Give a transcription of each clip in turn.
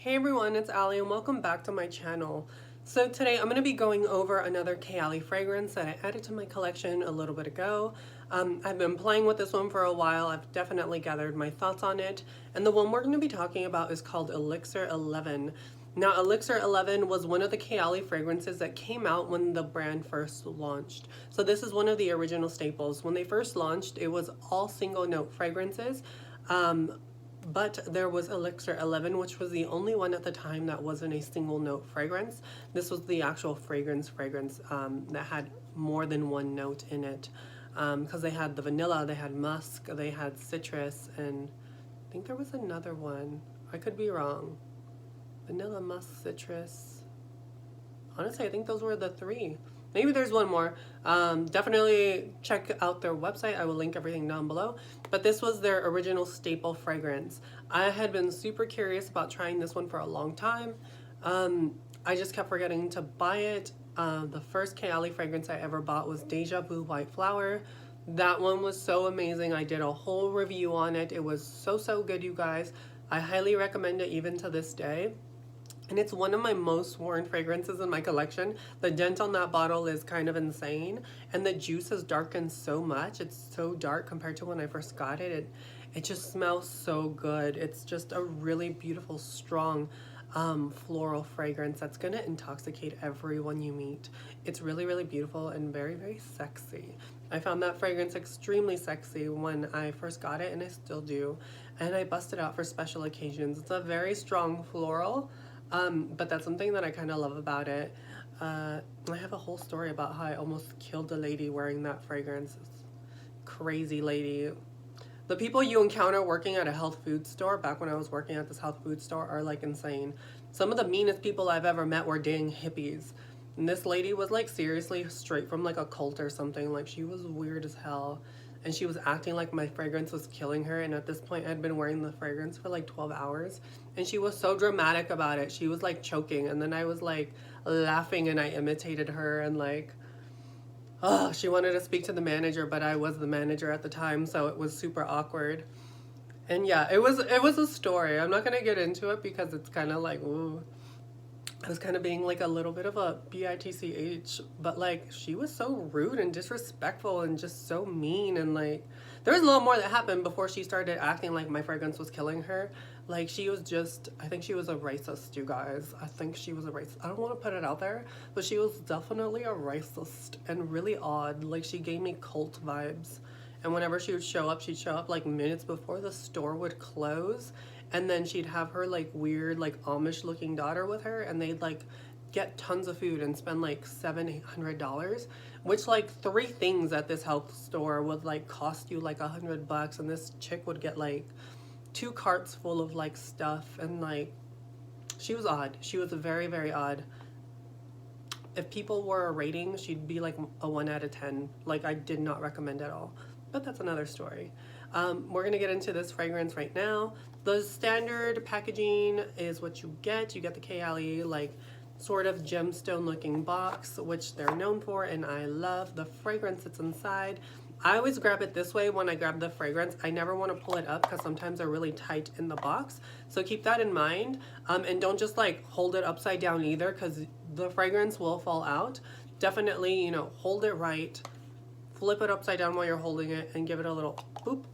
Hey everyone, it's Ally and welcome back to my channel. So today I'm going to be going over another Ally fragrance that I added to my collection a little bit ago. I've been playing with this one for a while. I've definitely gathered my thoughts on it. And the one we're going to be talking about is called Elixir 11. Now Elixir 11 was one of the Ally fragrances that came out when the brand first launched. So this is one of the original staples. When they first launched, it was all single note fragrances. But there was Elixir 11, which was the only one at the time that wasn't a single note fragrance. This was the actual fragrance that had more than one note in it. Because they had the vanilla, they had musk, they had citrus, and I think there was another one. I could be wrong. Vanilla, musk, citrus. Honestly, I think those were the three. Maybe there's one more. Definitely check out their website. I will link everything down below. But this was their original staple fragrance. I had been super curious about trying this one for a long time. I just kept forgetting to buy it. The first Ally fragrance I ever bought was Deja Vu White Flower. That one was so amazing. I did a whole review on it. It was so good, you guys. I highly recommend it even to this day. And it's one of my most worn fragrances in my collection. The dent on that bottle is kind of insane. And the juice has darkened so much. It's so dark compared to when I first got it. It just smells so good. It's just a really beautiful, strong floral fragrance that's gonna intoxicate everyone you meet. It's really beautiful and very sexy. I found that fragrance extremely sexy when I first got it, and I still do. And I bust it out for special occasions. It's a very strong floral. But that's something that I kind of love about it. I have a whole story about how I almost killed a lady wearing that fragrance. Crazy lady. The people you encounter working at a health food store, back when I was working at this health food store, are like insane. Some of the meanest people I've ever met were dang hippies. And this lady was like seriously straight from like a cult or something. Like she was weird as hell. And she was acting like my fragrance was killing her, and at this point I'd been wearing the fragrance for like 12 hours, and she was so dramatic about it. She was like choking, and then I was like laughing and I imitated her, and like, oh, she wanted to speak to the manager, but I was the manager at the time, so it was super awkward. And yeah, it was a story. I'm not gonna get into it because it's kind of like, ooh. I was kind of being like a little bit of a bitch, but like she was so rude and disrespectful and just so mean, and like there was a lot more that happened before she started acting like my fragrance was killing her. Like she was just, I think she was a racist, you guys. I think she was a racist. I don't want to put it out there, but she was definitely a racist and really odd. Like she gave me cult vibes. And whenever she would show up, she'd show up like minutes before the store would close. And then she'd have her like weird like Amish looking daughter with her, and they'd like get tons of food and spend like $700-800, which like 3 things at this health store would like cost you like $100, and this chick would get like 2 carts full of like stuff, and like she was odd. She was very odd. If people were a rating, she'd be like a 1 out of 10. Like I did not recommend at all, but that's another story. We're gonna get into this fragrance right now. The standard packaging is what you get. You get the Ally like sort of gemstone looking box, which they're known for, and I love the fragrance that's inside. I always grab it this way when I grab the fragrance. I never want to pull it up because sometimes they're really tight in the box. So keep that in mind, and don't just like hold it upside down either, because the fragrance will fall out. Definitely, you know, hold it right, flip it upside down while you're holding it, and give it a little boop,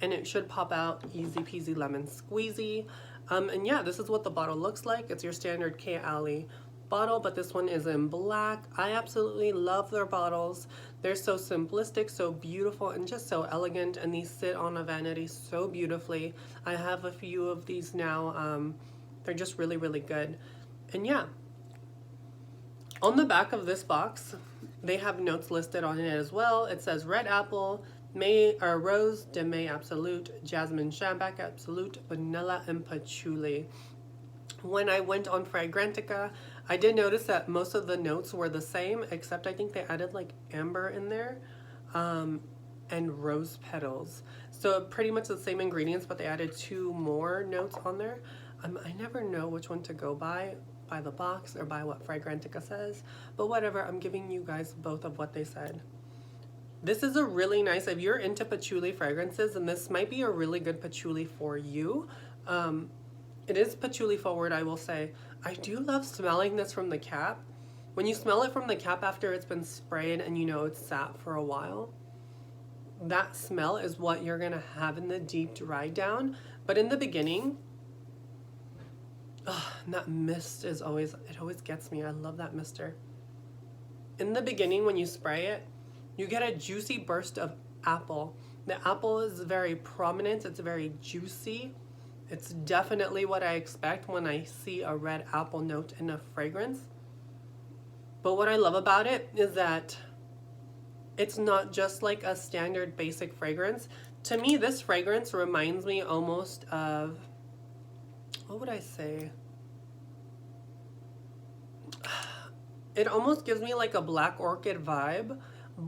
and it should pop out easy peasy lemon squeezy. And yeah, this is what the bottle looks like. It's your standard Ally bottle, but this one is in black. I absolutely love their bottles. They're so simplistic, so beautiful, and just so elegant, and these sit on a vanity so beautifully. I have a few of these now. They're just really good. And yeah, on the back of this box, they have notes listed on it as well. It says red apple, rose de May Absolute, jasmine chambec Absolute, vanilla, and patchouli. When I went on Fragrantica, I did notice that most of the notes were the same, except I think they added like amber in there, and rose petals. So pretty much the same ingredients, but they added 2 more notes on there. I never know which one to go by the box or by what Fragrantica says, but whatever, I'm giving you guys both of what they said. This is a really nice, if you're into patchouli fragrances, and this might be a really good patchouli for you. It is patchouli forward, I will say. I do love smelling this from the cap. When you smell it from the cap after it's been sprayed and you know it's sat for a while, that smell is what you're gonna have in the deep dry down. But in the beginning, that mist is always, it always gets me. I love that mister. In the beginning, when you spray it, you get a juicy burst of apple. The apple is very prominent, it's very juicy. It's definitely what I expect when I see a red apple note in a fragrance. But what I love about it is that it's not just like a standard basic fragrance. To me, this fragrance reminds me almost of, what would I say? It almost gives me like a black orchid vibe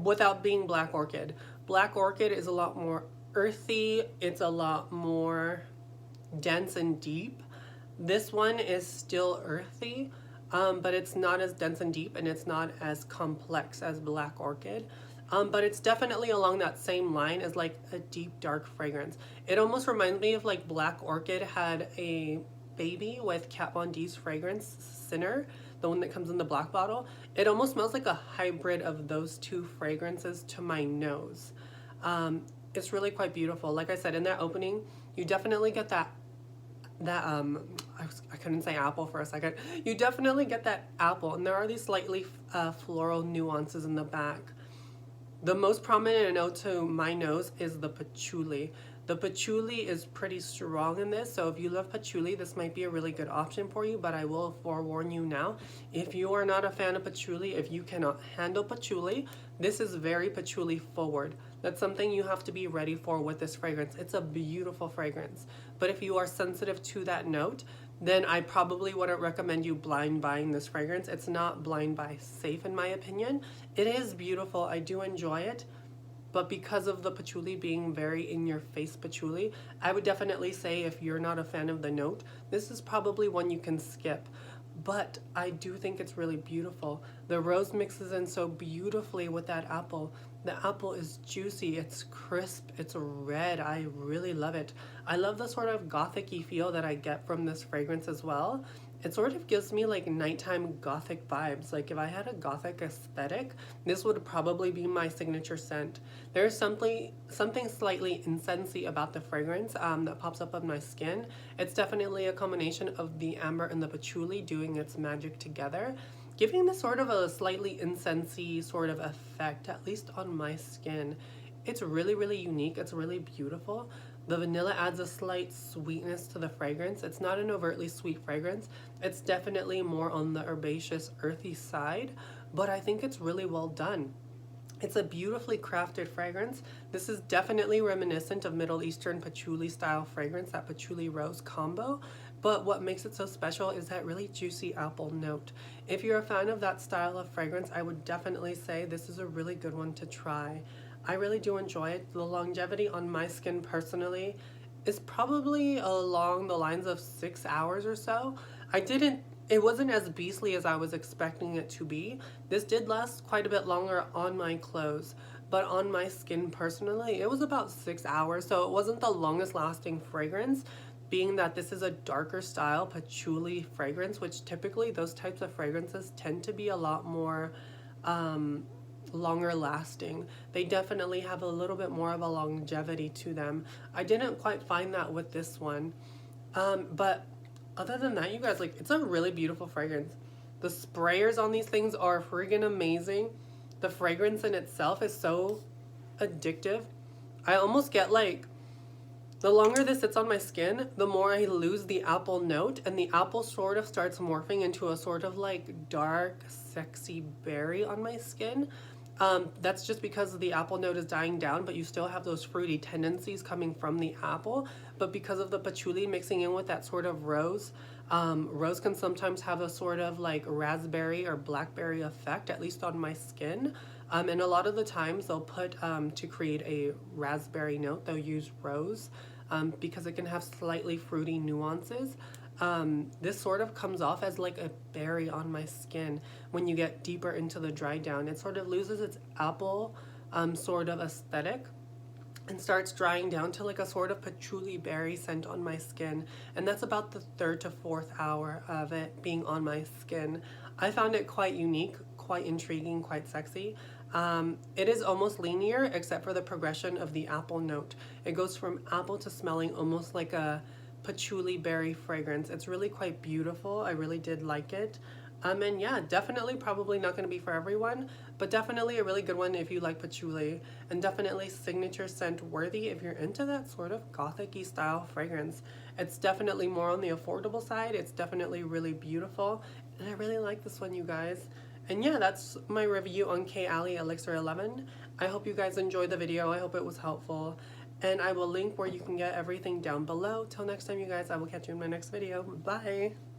without being black orchid. Black orchid is a lot more earthy. It's a lot more dense and deep. This one is still earthy, but it's not as dense and deep, and it's not as complex as black orchid. But it's definitely along that same line as like a deep dark fragrance. It almost reminds me of like black orchid had a baby with Kat Von D's fragrance Sinner, the one that comes in the black bottle. It almost smells like a hybrid of those two fragrances to my nose. It's really quite beautiful. Like I said, in that opening, you definitely get that I couldn't say apple for a second. You definitely get that apple, and there are these slightly floral nuances in the back. The most prominent note to my nose is the patchouli. The patchouli is pretty strong in this, so if you love patchouli, this might be a really good option for you, but I will forewarn you now, if you are not a fan of patchouli, if you cannot handle patchouli, this is very patchouli forward. That's something you have to be ready for with this fragrance. It's a beautiful fragrance, but if you are sensitive to that note, then I probably wouldn't recommend you blind buying this fragrance. It's not blind buy safe in my opinion. It is beautiful, I do enjoy it, but because of the patchouli being very in your face patchouli, I would definitely say if you're not a fan of the note, this is probably one you can skip. But I do think it's really beautiful. The rose mixes in so beautifully with that apple. The apple is juicy, it's crisp, it's red. I really love it. I love the sort of gothic-y feel that I get from this fragrance as well. It sort of gives me like nighttime gothic vibes. Like if I had a gothic aesthetic, this would probably be my signature scent. There's something slightly incensey about the fragrance that pops up on my skin. It's definitely a combination of the amber and the patchouli doing its magic together, giving this sort of a slightly incensey sort of effect, at least on my skin. It's really, really unique. It's really beautiful. The vanilla adds a slight sweetness to the fragrance. It's not an overtly sweet fragrance. It's definitely more on the herbaceous, earthy side, but I think it's really well done. It's a beautifully crafted fragrance. This is definitely reminiscent of Middle Eastern patchouli style fragrance, that patchouli rose combo. But what makes it so special is that really juicy apple note. If you're a fan of that style of fragrance, I would definitely say this is a really good one to try. I really do enjoy it. The longevity on my skin personally is probably along the lines of 6 hours or so. It wasn't as beastly as I was expecting it to be. This did last quite a bit longer on my clothes, but on my skin personally, it was about 6 hours, so it wasn't the longest lasting fragrance, being that this is a darker style patchouli fragrance, which typically those types of fragrances tend to be a lot more longer lasting. They definitely have a little bit more of a longevity to them. I didn't quite find that with this one, but other than that, you guys, like, it's a really beautiful fragrance. The sprayers on these things are friggin' amazing. The fragrance in itself is so addictive. I almost get like, the longer this sits on my skin, the more I lose the apple note, and the apple sort of starts morphing into a sort of like dark, sexy berry on my skin. That's just because the apple note is dying down, but you still have those fruity tendencies coming from the apple. But because of the patchouli mixing in with that sort of rose, rose can sometimes have a sort of like raspberry or blackberry effect, at least on my skin. And a lot of the times they'll put, to create a raspberry note, they'll use rose because it can have slightly fruity nuances. This sort of comes off as like a berry on my skin when you get deeper into the dry down. It sort of loses its apple sort of aesthetic, and starts drying down to like a sort of patchouli berry scent on my skin, and that's about the 3rd to 4th hour of it being on my skin. I found it quite unique, quite intriguing, quite sexy. It is almost linear except for the progression of the apple note. It goes from apple to smelling almost like a patchouli berry fragrance. It's really quite beautiful. I really did like it. And yeah, definitely probably not going to be for everyone, but definitely a really good one if you like patchouli, and definitely signature scent worthy if you're into that sort of gothic-y style fragrance. It's definitely more on the affordable side. It's definitely really beautiful, and I really like this one, you guys. And yeah, that's my review on Kay Elixir 11. I hope you guys enjoyed the video. I hope it was helpful. And I will link where you can get everything down below. Till next time, you guys, I will catch you in my next video. Bye!